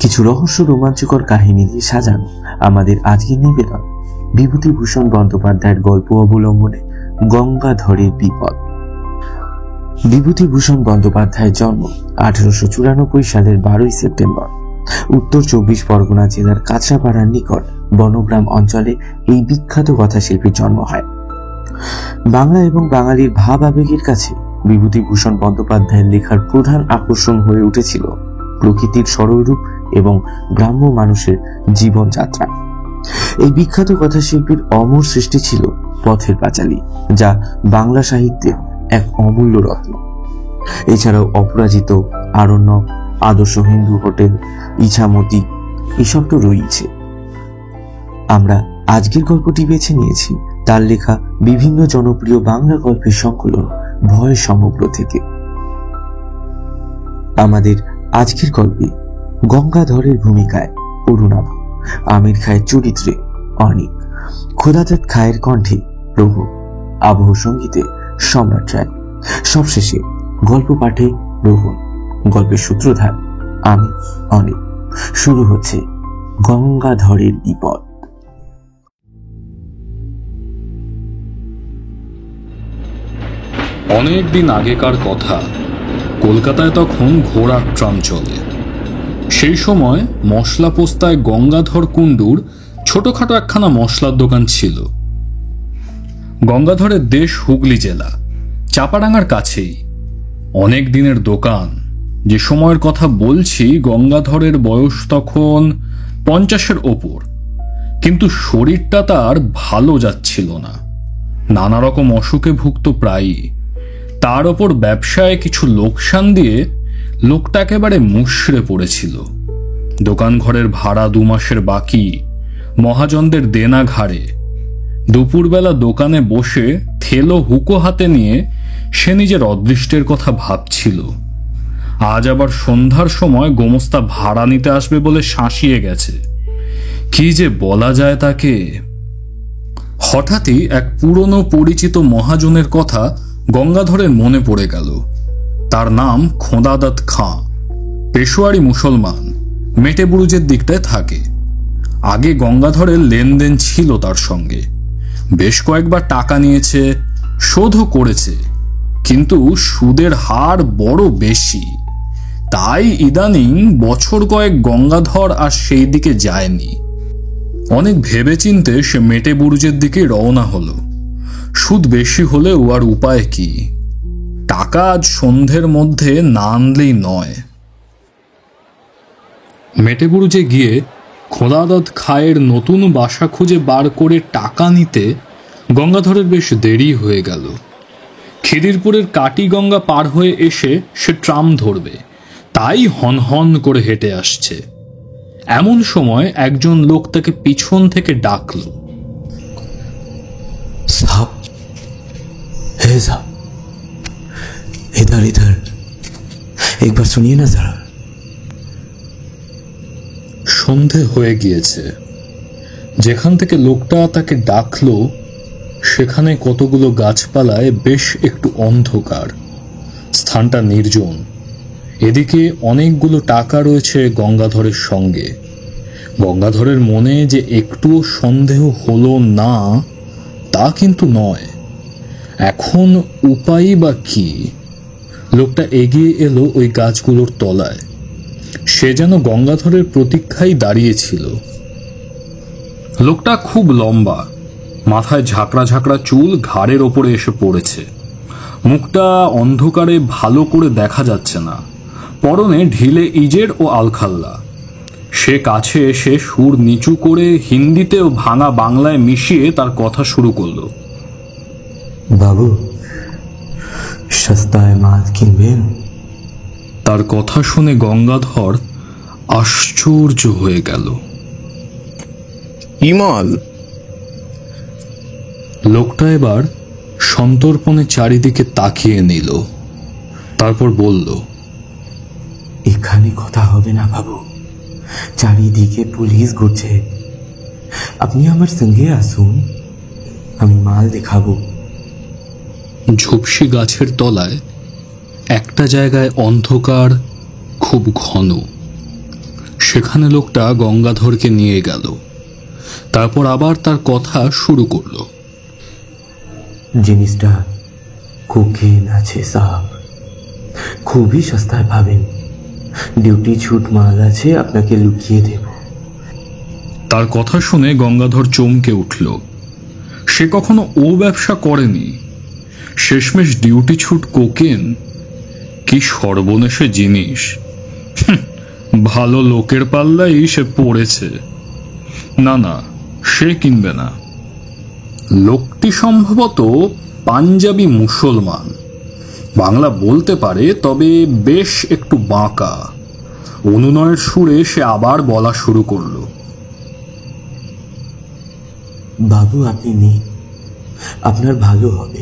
কিছু রহস্য রোমাঞ্চকর কাহিনী দিয়ে সাজানো আমাদের আজকের নিবেদন বিভূতিভূষণ বন্দ্যোপাধ্যায়ের গল্প অবলম্বনে গঙ্গাধরের বিপদ। বিভূতিভূষণ বন্দ্যোপাধ্যায়ের জন্ম 1894 সালের 12 সেপ্টেম্বর উত্তর 24 পরগনা জেলার কাঁচরাপাড়ার নিকট বনগ্রাম অঞ্চলে এই বিখ্যাত কথাশিল্পীর জন্ম হয়। বাংলা এবং বাঙালির ভাব আবেগের কাছে বিভূতিভূষণ বন্দ্যোপাধ্যায়ের লেখার প্রধান আকর্ষণ হয়ে উঠেছিল প্রকৃতির সরল রূপ এবং গ্রাম্য মানুষের জীবনযাত্রা। এই বিখ্যাত কথাশিল্পীর অমর সৃষ্টি ছিল পথের পাঁচালী, যা বাংলা সাহিত্যের এক অমূল্য রত্ন। এছাড়াও অপরাজিত, আরণ্যক, আদর্শ হিন্দু হোটেল, ইছামতি এসব তো রয়েছে। আমরা আজকের গল্পটি বেছে নিয়েছি তার লেখা বিভিন্ন জনপ্রিয় বাংলা গল্পের সংকলন ভয় সমগ্র থেকে। আমাদের আজকের গল্পে গঙ্গাধরের ভূমিকায় অরুণাভ, আমির খায়ের চরিত্রে অনিক, খোদাদাত খায়ের কণ্ঠে প্রভু, আবহ সঙ্গীতে সম্রাট রায়, সবশেষে গল্প পাঠে রোহন, গল্পের সূত্রধার আমি অনিক। শুরু হচ্ছে গঙ্গাধরের বিপদ। অনেক দিন আগেকার কথা। কলকাতায় তখন ঘোড়ার ট্রাম চলে। সেই সময় মশলা পোস্তায় গঙ্গাধর কুণ্ডুর ছোটখাটো একখানা মশলার দোকান ছিল। গঙ্গাধরের দেশ হুগলি জেলা, চাপাডাঙ্গার কাছেই। অনেক দিনের দোকান। যে সময়ের কথা বলছি গঙ্গাধরের বয়স তখন 50-এর ওপর, কিন্তু শরীরটা তার ভালো যাচ্ছিল না। নানা রকম অসুখে ভুগত প্রায়ই। তার ওপর ব্যবসায় কিছু লোকসান দিয়ে লোকটা একেবারে মুষড়ে পড়েছিল। দোকান ঘরের ভাড়া 2 মাসের বাকি, মহাজনদের দেনা ঘাড়ে। দুপুরবেলা দোকানে বসে থেলো হুকো হাতে নিয়ে সে নিজের অদৃষ্টের কথা ভাবছিল। আজ আবার সন্ধ্যার সময় গোমস্তা ভাড়া নিতে আসবে বলে শাঁসিয়ে গেছে। কি যে বলা যায় তাকে। হঠাৎই এক পুরনো পরিচিত মহাজনের কথা গঙ্গাধরের মনে পড়ে গেল। তার নাম খোদাদাত খাঁ, পেশোয়ারি মুসলমান, মেটেবুরুজের দিকটায় থাকে। আগে গঙ্গাধরের লেনদেন ছিল তার সঙ্গে। বেশ কয়েকবার টাকা নিয়েছে, শোধও করেছে, কিন্তু সুদের হার বড় বেশি। তাই ইদানিং বছর কয়েক গঙ্গাধর আর সেই দিকে যায়নি। অনেক ভেবেচিন্তে সে মেটেবুরুজের দিকে রওনা হলো। সুদ বেশি হলেও আর উপায় কি? টাকা আজ সন্ধ্যের মধ্যে না আনলেই নয়। মেটেবুরুজে গিয়ে খোদাদাত খায়ের নতুন বাসা খুঁজে বার করে টাকা নিতে গঙ্গাধরের বেশ দেরি হয়ে গেল। খিদিরপুরের কাটিগঙ্গা পার হয়ে এসে সে ট্রাম ধরবে, তাই হনহন করে হেঁটে আসছে। এমন সময় একজন লোক তাকে পিছন থেকে ডাকল, साहब, हे साहब, इधर इधर एक बार सुनिए ना जरा। সন্ধে হয়ে গিয়েছে। যেখান থেকে লোকটা তাকে ডাকলো সেখানে কতগুলো গাছপালায় বেশ একটু অন্ধকার। স্থানটা নির্জন। এদিকে অনেকগুলো টাকা রয়েছে গঙ্গাধরের সঙ্গে। গঙ্গাধরের মনে যে একটুও সন্দেহ হলো না তা কিন্তু নয়। এখন উপায়ই বা কি? লোকটা এগিয়ে এলো ওই গাছগুলোর তলায়। সে যেন গঙ্গাধরের প্রতীক্ষায় দাঁড়িয়েছিল। লোকটা খুব লম্বা, মাথায় ঝাঁকড়া ঝাঁকড়া চুল ঘাড়ের ওপরে এসে পড়েছে। মুখটা অন্ধকারে ভালো করে দেখা যাচ্ছে না। পরনে ঢিলে ইজের ও আলখাল্লা। সে কাছে এসে সুর নিচু করে হিন্দিতে ও ভাঙা বাংলায় মিশিয়ে তার কথা শুরু করলো। বাবু, সস্তায় মাল কিনবেন? তার কথা শুনে গঙ্গাধর আশ্চর্য হয়ে গেল। ইমাল। লোকটা এবার সন্তর্পণে চারিদিকে তাকিয়ে নিল। তারপর বলল, এখানে কথা হবে না বাবু, চারিদিকে পুলিশ ঘুরছে। আপনি আমার সঙ্গে আসুন, আমি মাল দেখাবো। ঝুপসি গাছের তলায় একটা জায়গায় অন্ধকার খুব ঘন, সেখানে লোকটা গঙ্গাধরকে নিয়ে গেল। তারপর আবার তার কথা শুরু করলো। জিনিসটা কোকেন আছে সাহেব, খুবই সস্তায় পাবেন। ডিউটি ছুট মাল আছে, আপনাকে লুকিয়ে দেব। তার কথা শুনে গঙ্গাধর চমকে উঠল। সে কখনো ও ব্যবসা করেনি, শেষমেশ ডিউটি ছুট কোকেন! কি সর্বনেশে জিনিস! ভালো লোকের পাল্লাই সে পড়েছে। না না, সে কিনবে না। লোকটি সম্ভবত পাঞ্জাবি মুসলমান, বাংলা বলতে পারে, তবে বেশ একটু বাঁকা। অনুনয়ের সুরে সে আবার বলা শুরু করলো, বাবু আপনি নেই, আপনার ভালো হবে।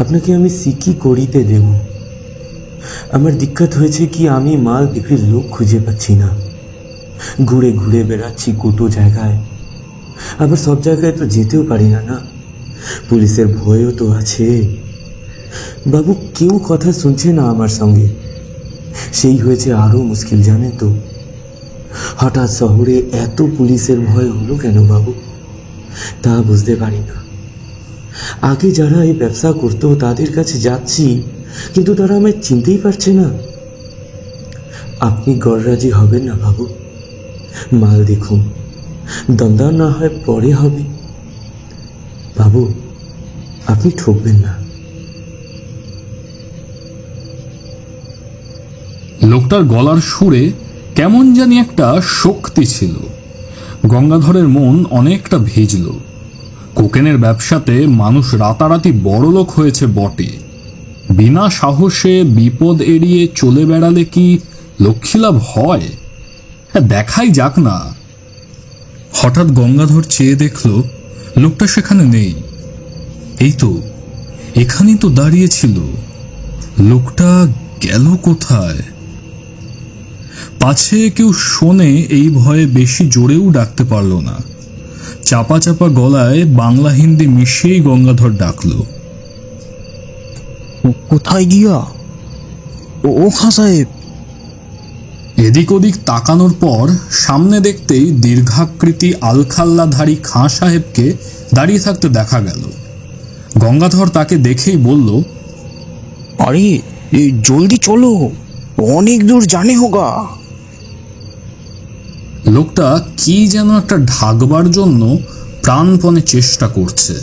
আপনাকে আমি সিকি করিতে দেব। আমার দিক্কত হয়েছে কি, আমি মাল বিক্রির লোক খুঁজে পাচ্ছি না। ঘুরে ঘুরে বেড়াচ্ছি কত জায়গায়, আবার সব জায়গায় তো যেতেও পারি না। না, পুলিশের ভয়ও তো আছে। বাবু কেউ কথা শুনছে না আমার সঙ্গে, সেই হয়েছে আরো মুশকিল, জানেন তো। হঠাৎ শহরে এত পুলিশের ভয় হলো কেন বাবু, তা বুঝতে পারি না। আগে যারা এই ব্যবসা করতো তাদের কাছে যাচ্ছি, কিন্তু তারা আমায় চিনতেই পারছে না। আপনি গড়রাজি হবেন না বাবু, মাল দেখুন, দমদার না হয় পরে হবে। বাবু আপনি ঠকবেন না। লোকটার গলার সুরে কেমন জানি একটা শক্তি ছিল। গঙ্গাধরের মন অনেকটা ভিজল। কোকেনের ব্যবসাতে মানুষ রাতারাতি বড়লোক হয়েছে বটে, বিনা সাহসে বিপদ এড়িয়ে চলে বেড়ালে কি লক্ষ্মীলাভ হয়? দেখাই যাক না। হঠাৎ গঙ্গাধর চেয়ে দেখল লোকটা সেখানে নেই। এই তো, এখানেই তো দাঁড়িয়েছিল। লোকটা গেল কোথায়? পাছে কেউ শোনে এই ভয়ে বেশি জোরেও ডাকতে পারল না। চাপা চাপা গলায় বাংলা হিন্দি মিশিয়েই গঙ্গাধর ডাকল, কোথায় গিয়া? ও খাঁ সাহেব। এদিক ওদিক তাকানোর পর সামনে দেখতেই দীর্ঘাকৃতি আলখাল্লাধারী খাঁ সাহেবকে দাঁড়িয়ে থাকতে দেখা গেল। গঙ্গাধর তাকে দেখেই বলল, আরে জলদি চলো, অনেক দূর জানে হোগা। লোকটা কি যেন একটা ঢাকবার জন্য প্রাণপণে চেষ্টা করছে।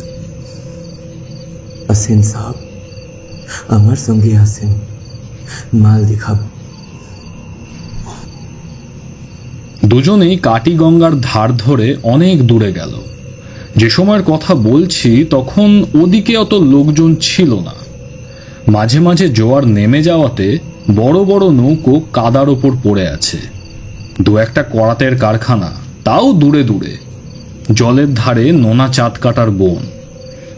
আসেন সাহেব, আমার সঙ্গে আসেন, মাল দেখাবো। দুজনেই কাটি গঙ্গার ধার ধরে অনেক দূরে গেল। যে সময়ের কথা বলছি তখন ওদিকে অত লোকজন ছিল না। মাঝে মাঝে জোয়ার নেমে যাওয়াতে বড় বড় নৌকো কাদার ওপর পড়ে আছে। দু একটা করাতের কারখানা, তাও দূরে দূরে। জলের ধারে নোনা চাঁদ কাটার বন।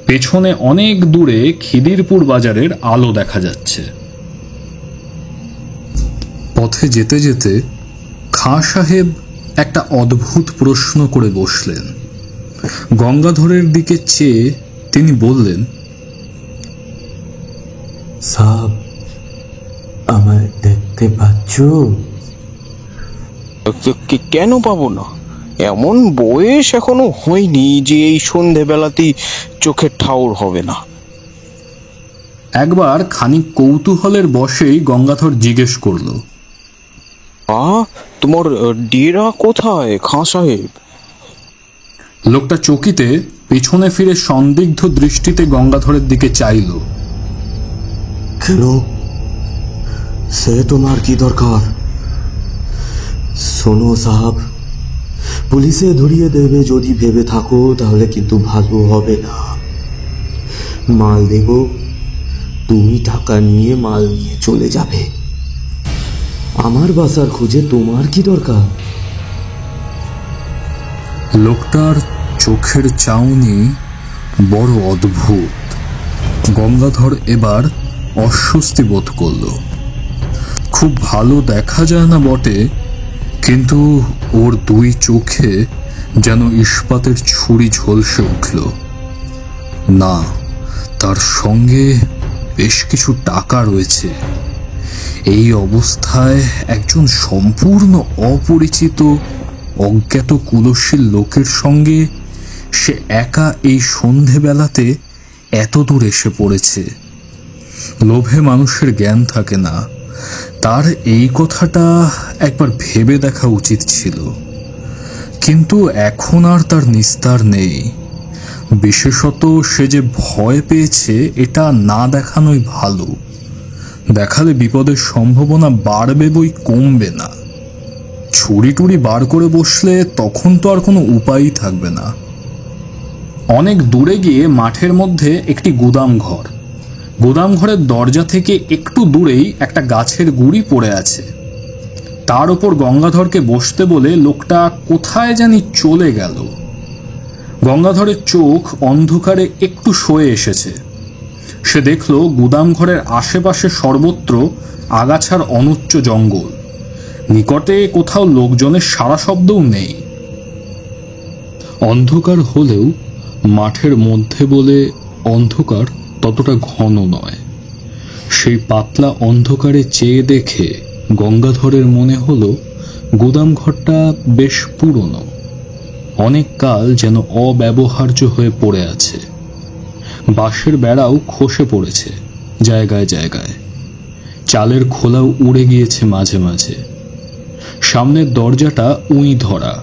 পেছনে অনেক দূরে খিদিরপুর বাজারের আলো দেখা যাচ্ছে। পথে যেতে যেতে খাঁ সাহেব একটা অদ্ভুত প্রশ্ন করে বসলেন। গঙ্গাধরের দিকে চেয়ে তিনি বললেন, সাহেব আমায় দেখতে পাচ্ছ? কেন পাবো না? এমন বয়স এখনো হয়নি যে এই সন্ধেবেলাতেই চোখের ঠাউর হবে না। একবার খানিক কৌতূহলের বশেই গঙ্গাধর জিজ্ঞেস করল, তোমার ডেরা কোথায় খাঁ সাহেব? লোকটা চকিতে পেছনে ফিরে সন্দিগ্ধ দৃষ্টিতে গঙ্গাধরের দিকে চাইল। কেন, সে তোমার কি দরকার? শোনো সাহেব, পুলিশে ধরিয়ে দেবে যদি ভেবে থাকো তাহলে কিন্তু ভালো হবে না। মাল দেব, তুমি টাকা নিয়ে মাল নিয়ে চলে যাবে। আমার বাসার খুঁজে তোমার কি দরকার? লোকটার চোখের চাউনি বড় অদ্ভুত। গঙ্গাধর এবার অস্বস্তি বোধ করল। খুব ভালো দেখা যায় না বটে, কিন্তু ওর দুই চোখে যেন ইস্পাতের ছুরি ঝলসে উঠল। না, তার সঙ্গে বেশ কিছু টাকা রয়েছে। এই অবস্থায় একজন সম্পূর্ণ অপরিচিত অজ্ঞাত কুলশীল লোকের সঙ্গে সে একা এই সন্ধেবেলাতে এত দূর এসে পড়েছে। লোভে মানুষের জ্ঞান থাকে না, তার এই কথাটা একবার ভেবে দেখা উচিত ছিল, কিন্তু এখন আর তার নিস্তার নেই। বিশেষত সে যে ভয় পেয়েছে এটা না দেখানোই ভালো। দেখালে বিপদের সম্ভাবনা বাড়বে বই কমবে না। ছুরি টুরি বার করে বসলে তখন তো আর কোনো উপায়ই থাকবে না। অনেক দূরে গিয়ে মাঠের মধ্যে একটি গুদাম ঘর। গুদাম ঘরের দরজা থেকে একটু দূরেই একটা গাছের গুঁড়ি পড়ে আছে। তার ওপর গঙ্গাধরকে বসতে বলে লোকটা কোথায় জানি চলে গেল। গঙ্গাধরের চোখ অন্ধকারে একটু সয়ে এসেছে। সে দেখল গুদাম ঘরের আশেপাশে সর্বত্র আগাছার অনুচ্চ জঙ্গল। নিকটে কোথাও লোকজনের সারা শব্দও নেই। অন্ধকার হলেও মাঠের মধ্যে বলে অন্ধকার ততটা ঘন নয়। সেই পাতলা অন্ধকারে চেয়ে দেখে গঙ্গাধরের মনে হলো গুদাম ঘরটা বেশ পুরনো, অনেক কাল যেন অব্যবহার্য হয়ে পড়ে আছে। বাঁশের বেড়াও খসে পড়েছে জায়গায় জায়গায়, চালের খোলাও উড়ে গিয়েছে মাঝে মাঝে। সামনের দরজাটা উই ধরা,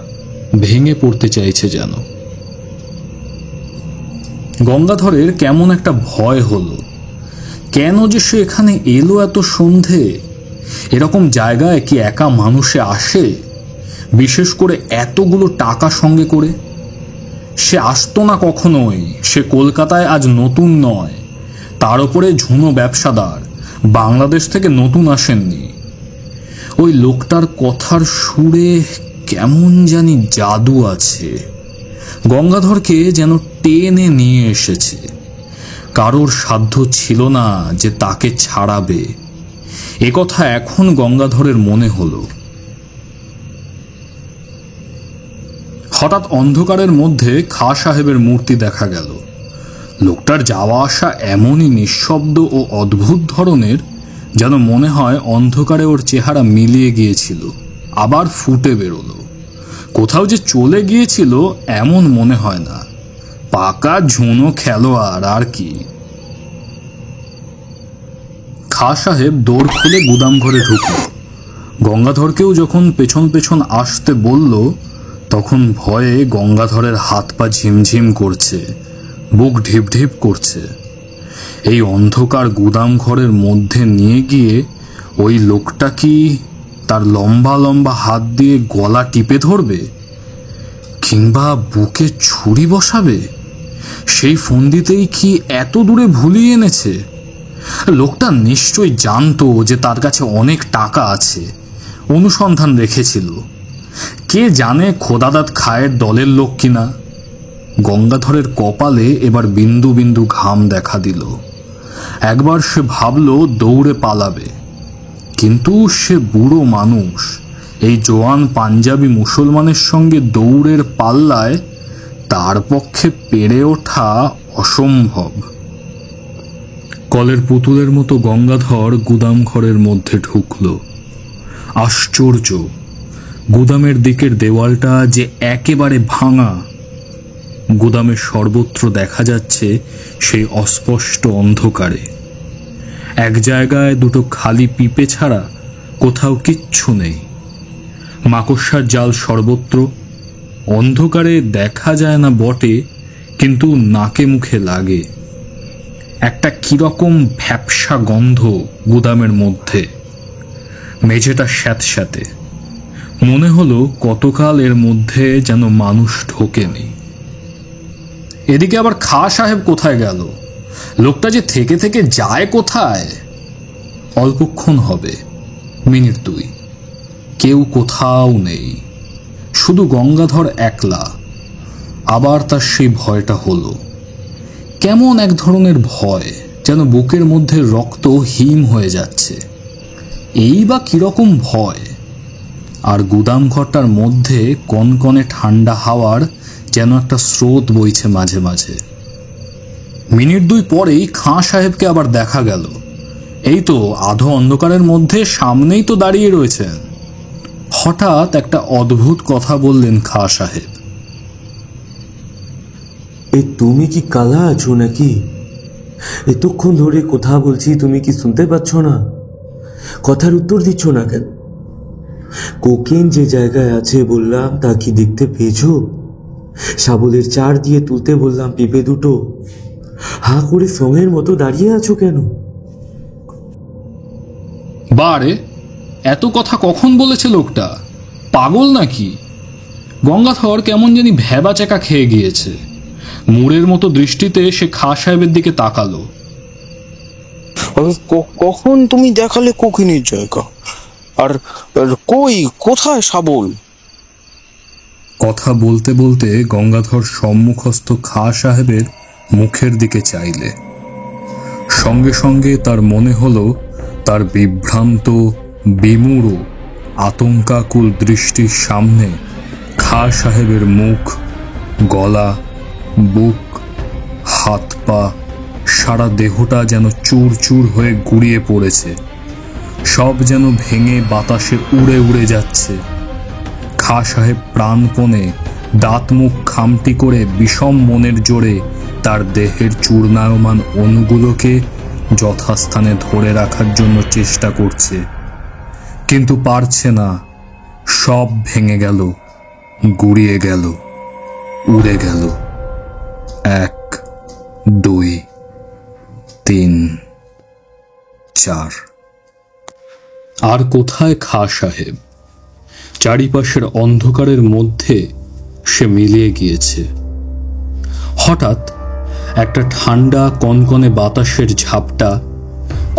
ভেঙে পড়তে চাইছে যেন। গঙ্গাধরের কেমন একটা ভয় হলো। কেন যে সে এখানে এলো এত সন্ধে? এরকম জায়গায় কি একা মানুষে আসে, বিশেষ করে এতগুলো টাকা সঙ্গে করে? সে আসতো না কখনোই। সে কলকাতায় আজ নতুন নয়, তার উপরে ঝুনো ব্যবসাদার, বাংলাদেশ থেকে নতুন আসেননি। ওই লোকটার কথার সুরে কেমন জানি জাদু আছে, গঙ্গাধরকে যেন টেনে নিয়ে এসেছে। কারোর সাধ্য ছিল না যে তাকে ছাড়াবে। একথা এখন গঙ্গাধরের মনে হলো। হঠাৎ অন্ধকারের মধ্যে খাঁ সাহেবের মূর্তি দেখা গেল। লোকটার যাওয়া আসা এমনই নিঃশব্দ ও অদ্ভুত ধরনের যেন মনে হয় অন্ধকারে ওর চেহারা মিলিয়ে গিয়েছিল, আবার ফুটে বেরোলো। কোথাও যে চলে গিয়েছিল এমন মনে হয় না। পাকা ঝুনো খেলোয়াড় আর কি। খাঁ সাহেব দৌড় খুলে গুদাম ঘরে ঢুকল। গঙ্গাধরকেও যখন পেছন পেছন আসতে বলল, তখন ভয়ে গঙ্গাধরের হাত পা ঝিমঝিম করছে, বুক ঢিপ ঢিপ করছে। এই অন্ধকার গুদাম ঘরের মধ্যে নিয়ে গিয়ে ওই লোকটা কি তার লম্বা লম্বা হাত দিয়ে গলা টিপে ধরবে, কিংবা বুকে ছুরি বসাবে? সেই ফন্দিতেই কি এত দূরে ভুলিয়ে এনেছে? লোকটা নিশ্চয়ই জানতো যে তার কাছে অনেক টাকা আছে, অনুসন্ধান রেখেছিল। কে জানে খোদাদাত খায়ের দলের লোক কিনা। গঙ্গাধরের কপালে এবার বিন্দু বিন্দু ঘাম দেখা দিল। একবার সে ভাবল দৌড়ে পালাবে, কিন্তু সে বুড়ো মানুষ। এই জোয়ান পাঞ্জাবি মুসলমানের সঙ্গে দৌড়ের পাল্লায় তার পক্ষে পেরে ওঠা অসম্ভব। কলের পুতুলের মতো গঙ্গাধর গুদাম ঘরের মধ্যে ঢুকল। আশ্চর্য, গুদামের দিকের দেওয়ালটা যে একেবারে ভাঙা। গুদামের সর্বত্র দেখা যাচ্ছে সেই অস্পষ্ট অন্ধকারে। এক জায়গায় দুটো খালি পিপে ছাড়া কোথাও কিচ্ছু নেই। মাকড়সার জাল সর্বত্র। অন্ধকারে দেখা যায় না বটে, কিন্তু নাকে মুখে লাগে। একটা কিরকম ভ্যাপসা গন্ধ গুদামের মধ্যে। মেঝেটা স্যাঁতস্যাঁতে। মনে হলো কতকাল এর মধ্যে যেন মানুষ ঢোকেনি। এদিকে আবার খাঁ সাহেব কোথায় গেল? লোকটা যে থেকে থেকে যায় কোথায়? অল্পক্ষণ হবে, মিনিট দুই। কেউ কোথাও নেই, শুধু গঙ্গাধর একলা। আবার তার সেই ভয়টা হলো, কেমন এক ধরনের ভয়, যেন বুকের মধ্যে রক্ত হিম হয়ে যাচ্ছে। এই বা কিরকম ভয়! আর গুদাম ঘরটার মধ্যে কনকনে ঠান্ডা হাওয়ার যেন একটা স্রোত বইছে মাঝে মাঝে। মিনিট 2 পরেই খাঁ সাহেবকে আবার দেখা গেল। এই তো আধো অন্ধকারের মধ্যে সামনেই তো দাঁড়িয়ে রয়েছেন। হঠাৎ একটা অদ্ভুত কথা বললেন খাঁ সাহেব। তুমি কি কালা আছো নাকি? এতক্ষণ ধরে কথা বলছি, তুমি কি শুনতে পাচ্ছ না? কথার উত্তর দিচ্ছ না কেন? কোকেন যে জায়গায় আছে বললাম, তা কি দেখতে পেয়েছো? শাবলের চার দিয়ে তুলতে বললাম পেঁপে দুটো, হা করে সঙ্গের মতো দাঁড়িয়ে আছো কেন? বারে, এত কথা কখন বলেছে লোকটা? পাগল নাকি? গঙ্গাধর কেমন জানি ভ্যাবা চাকা খেয়ে গিয়েছে। মুড়ের মতো দৃষ্টিতে সে খাঁ সাহেবের দিকে তাকালো। কখন তুমি দেখালে কোকিনের জায়গা? আর কোথায় শাবল? কথা বলতে বলতে গঙ্গাধর সম্মুখস্থ খাঁ সাহেবের মুখের দিকে চাইলে। সঙ্গে সঙ্গে তার মনে হলো তার বিভ্রান্ত, বিমূঢ়, আতঙ্কাকুল দৃষ্টির সামনে খাঁ সাহেবের মুখ, গলা, বুক, হাত পা, সারা দেহটা যেন চুর চুর হয়ে গুড়িয়ে পড়েছে। সব যেন ভেঙে বাতাসে উড়ে উড়ে যাচ্ছে। খাঁ সাহেব প্রাণপণে দাঁত মুখ খামটি করে বিষম মনের জোরে তার দেহের চূর্ণায়মান অণুগুলোকে যথাস্থানে ধরে রাখার জন্য চেষ্টা করছে, কিন্তু পারছে না। সব ভেঙে গেল, গুড়িয়ে গেল, উড়ে গেল। 1, 2, 3, 4। আর কোথায় খাঁ সাহেব? চারিপাশের অন্ধকারের মধ্যে সে মিলিয়ে গিয়েছে। হঠাৎ একটা ঠান্ডা কনকনে বাতাসের ঝাপটা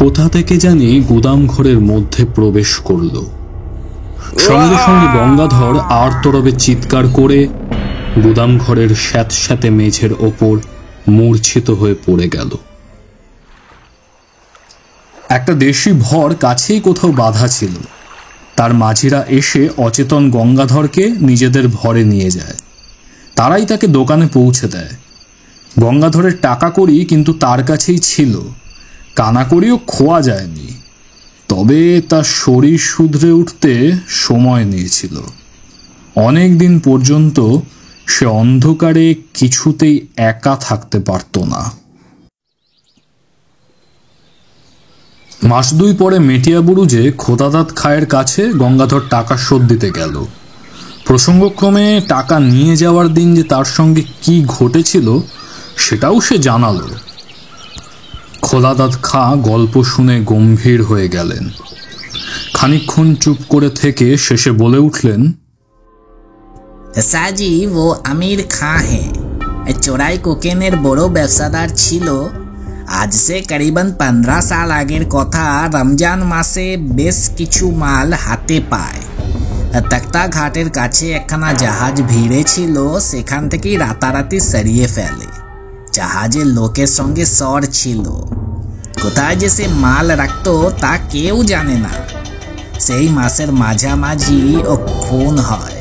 কোথা থেকে জানি গুদাম ঘরের মধ্যে প্রবেশ করল। সঙ্গে সঙ্গে গঙ্গাধর আর্তরবে চিৎকার করে গুদাম ঘরের স্যাঁতস্যাঁতে মেঝের ওপর মূর্ছিত হয়ে পড়ে গেল। একটা দেশি ভর কাছেই কোথাও বাঁধা ছিল। তার মাঝিরা এসে অচেতন গঙ্গাধরকে নিজেদের ভরে নিয়ে যায়। তারাই তাকে দোকানে পৌঁছে দেয়। গঙ্গাধরের টাকা কড়ি কিন্তু তার কাছেই ছিল, কানাকড়িও খোয়া যায়নি। তবে তার শরীর শুধরে উঠতে সময় নিয়েছিল। অনেক দিন পর্যন্ত সে অন্ধকারে কিছুতেই একা থাকতে পারত না। মাস 2 পরে মেটিয়া বুরুজে খোদাদাত খায়ের কাছে গঙ্গাধর টাকা শোধ দিতে গেল। প্রসঙ্গক্রমে টাকা নিয়ে যাওয়ার দিন যে তার সঙ্গে কি ঘটেছিল সেটাও সে জানালো। খোদাদাত খাঁ গল্প শুনে গম্ভীর হয়ে গেলেন। খানিকক্ষণ চুপ করে থেকে শেষে বলে উঠলেন, সাজি ও আমির খাঁ হ্যাঁ, চোরাই কোকেনের বড় ব্যবসাদার ছিল। আজ সে করিবন 15 সাল আগের কথা। রমজান মাসে বেশ কিছু মাল হাতে পায়। তক্তা ঘাটের কাছে একখানা জাহাজ ভিড়ে ছিল, সেখান থেকেই রাতারাতি সরিয়ে ফেলে। জাহাজের লোকের সঙ্গে সর ছিল। কোথায় যে সে মাল রাখতো তা কেউ জানে না। সেই মাসের মাঝামাঝি ও খুন হয়।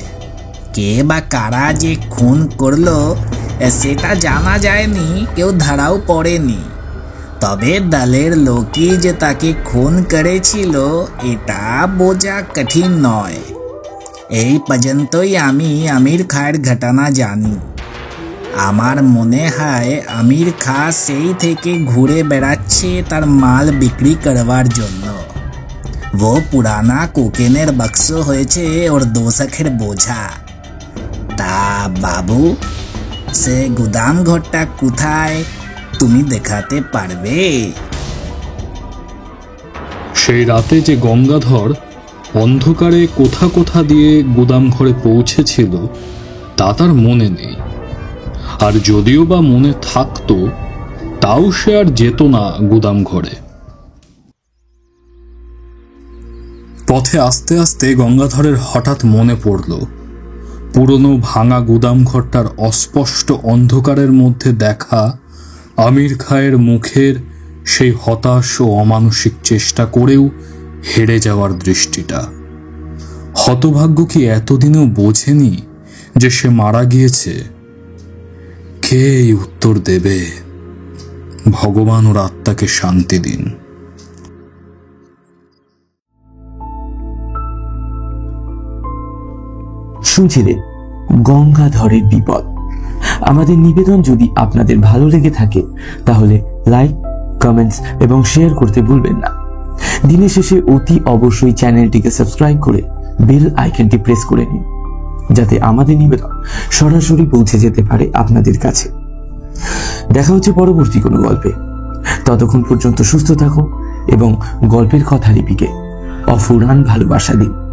কে বা কারা যে খুন করলো সেটা জানা যায়নি, কেউ ধরাও পড়েনি। তবে দলের লোকই যে তাকে খুন করেছিল এটা বোঝা কঠিন নয়। এই পর্যন্তই আমি আমির খাঁর ঘটনা জানি। আমার মনে হয় আমির খাঁ সেই থেকে ঘুরে বেড়াচ্ছে তার মাল বিক্রি করবার জন্য। ও পুরানা কোকেনের বাক্স হয়েছে ওর দোষকের বোঝা। তা বাবু, সে গুদাম ঘরটা কোথায় তুমি দেখাতে পারবে? সেই রাতে যে গঙ্গাধর অন্ধকারে কোথা কোথা দিয়ে গুদাম ঘরে পৌঁছেছিল তা তার মনে নেই। আর যদিও বা মনে থাকতো তাও সে আর যেত না গুদাম ঘরে। পথে আস্তে আস্তে গঙ্গাধরের হঠাৎ মনে পড়ল পুরনো ভাঙা গুদাম ঘরটার অস্পষ্ট অন্ধকারের মধ্যে দেখা আমির খাঁয়ের মুখের সেই হতাশ ও অমানসিক চেষ্টা করেও হেরে যাওয়ার দৃষ্টিটা। হতভাগ্য কি এতদিনেও বোঝেনি যে সে মারা গিয়েছে? কে এই উত্তর দেবে? ভগবান ওর আত্মাকে শান্তি দিন। শুনছিলে গঙ্গাধরের বিপদ। আমাদের নিবেদন যদি আপনাদের ভালো লেগে থাকে তাহলে লাইক, কমেন্টস এবং শেয়ার করতে ভুলবেন না। দিনের শেষে অতি অবশ্যই চ্যানেলটিকে সাবস্ক্রাইব করে বেল আইকনটি প্রেস করে নিন, যাতে আমাদের নিবেদন সরাসরি পৌঁছে যেতে পারে আপনাদের কাছে। দেখা হচ্ছে পরবর্তী কোনো গল্পে। ততক্ষণ পর্যন্ত সুস্থ থাকুন এবং গল্পের কথা লিপিকে অফুরান ভালোবাসা দিন।